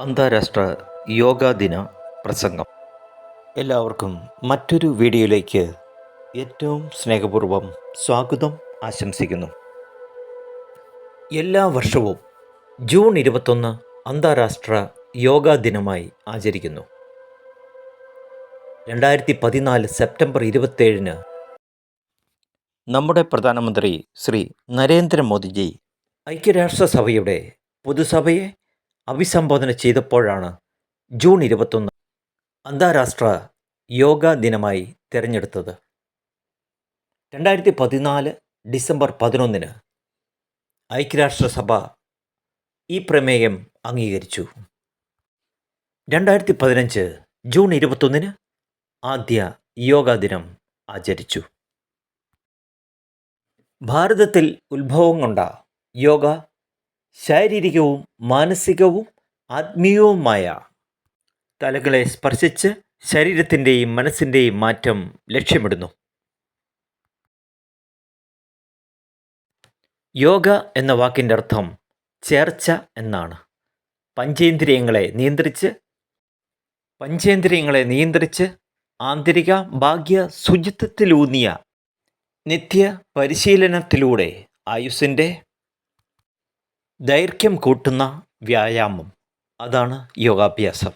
അന്താരാഷ്ട്ര യോഗാ ദിന പ്രസംഗം. എല്ലാവർക്കും മറ്റൊരു വീഡിയോയിലേക്ക് ഏറ്റവും സ്നേഹപൂർവ്വം സ്വാഗതം ആശംസിക്കുന്നു. എല്ലാ വർഷവും ജൂൺ 21 അന്താരാഷ്ട്ര യോഗാ ദിനമായി ആചരിക്കുന്നു. 2014 സെപ്റ്റംബർ 27 നമ്മുടെ പ്രധാനമന്ത്രി ശ്രീ നരേന്ദ്രമോദിജി ഐക്യരാഷ്ട്രസഭയുടെ പൊതുസഭയെ അഭിസംബോധന ചെയ്തപ്പോഴാണ് ജൂൺ 21 അന്താരാഷ്ട്ര യോഗാ ദിനമായി തിരഞ്ഞെടുത്തത്. 2014 ഡിസംബർ 11 ഐക്യരാഷ്ട്രസഭ ഈ പ്രമേയം അംഗീകരിച്ചു. 2015 ജൂൺ 21 ആദ്യ യോഗാ ദിനം ആചരിച്ചു. ഭാരതത്തിൽ ഉത്ഭവം കൊണ്ട യോഗ ശാരീരികവും മാനസികവും ആത്മീയവുമായ തലങ്ങളെ സ്പർശിച്ച് ശരീരത്തിൻ്റെയും മനസ്സിൻ്റെയും മാറ്റം ലക്ഷ്യമിടുന്നു. യോഗ എന്ന വാക്കിൻ്റെ അർത്ഥം ചേർച്ച എന്നാണ്. പഞ്ചേന്ദ്രിയങ്ങളെ നിയന്ത്രിച്ച് ആന്തരിക ഭാഗ്യ ശുചിത്വത്തിലൂന്നിയ നിത്യ പരിശീലനത്തിലൂടെ ആയുസ്സിൻ്റെ ദൈർഘ്യം കൂട്ടുന്ന വ്യായാമം, അതാണ് യോഗാഭ്യാസം.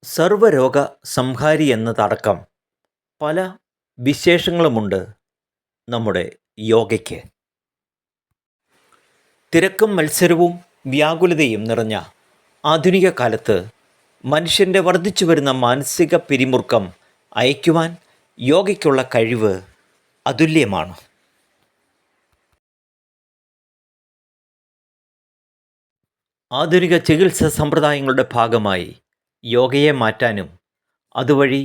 സർവരോഗ സംഹാരി എന്നതടക്കം പല വിശേഷങ്ങളുമുണ്ട് നമ്മുടെ യോഗയ്ക്ക്. തിരക്കും മത്സരവും വ്യാകുലതയും നിറഞ്ഞ ആധുനിക കാലത്ത് മനുഷ്യൻ്റെ വർദ്ധിച്ചു വരുന്ന മാനസിക പിരിമുറുക്കം അയക്കുവാൻ യോഗയ്ക്കുള്ള കഴിവ് അതുല്യമാണ്. ആധുനിക ചികിത്സാ സമ്പ്രദായങ്ങളുടെ ഭാഗമായി യോഗയെ മാറ്റാനും അതുവഴി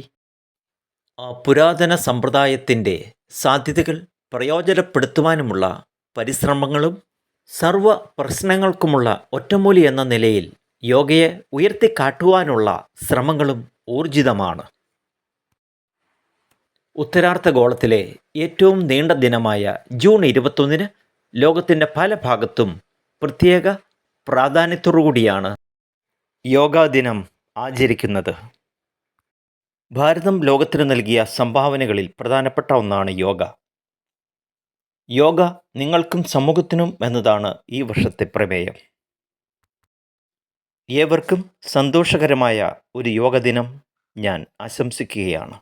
പുരാതന സമ്പ്രദായത്തിൻ്റെ സാധ്യതകൾ പ്രയോജനപ്പെടുത്തുവാനുമുള്ള പരിശ്രമങ്ങളും സർവ പ്രശ്നങ്ങൾക്കുമുള്ള ഒറ്റമൂലി എന്ന നിലയിൽ യോഗയെ ഉയർത്തിക്കാട്ടുവാനുള്ള ശ്രമങ്ങളും ഊർജിതമാണ്. ഉത്തരാർദ്ധഗോളത്തിലെ ഏറ്റവും നീണ്ട ദിനമായ ജൂൺ 21 ലോകത്തിൻ്റെ പല ഭാഗത്തും പ്രത്യേക പ്രാധാന്യത്തോടുകൂടിയാണ് യോഗാ ദിനം ആചരിക്കുന്നത്. ഭാരതം ലോകത്തിന് നൽകിയ സംഭാവനകളിൽ പ്രധാനപ്പെട്ട ഒന്നാണ് യോഗ. യോഗ നിങ്ങൾക്കും സമൂഹത്തിനും എന്നതാണ് ഈ വർഷത്തെ പ്രമേയം. ഏവർക്കും സന്തോഷകരമായ ഒരു യോഗ ദിനം ഞാൻ ആശംസിക്കുകയാണ്.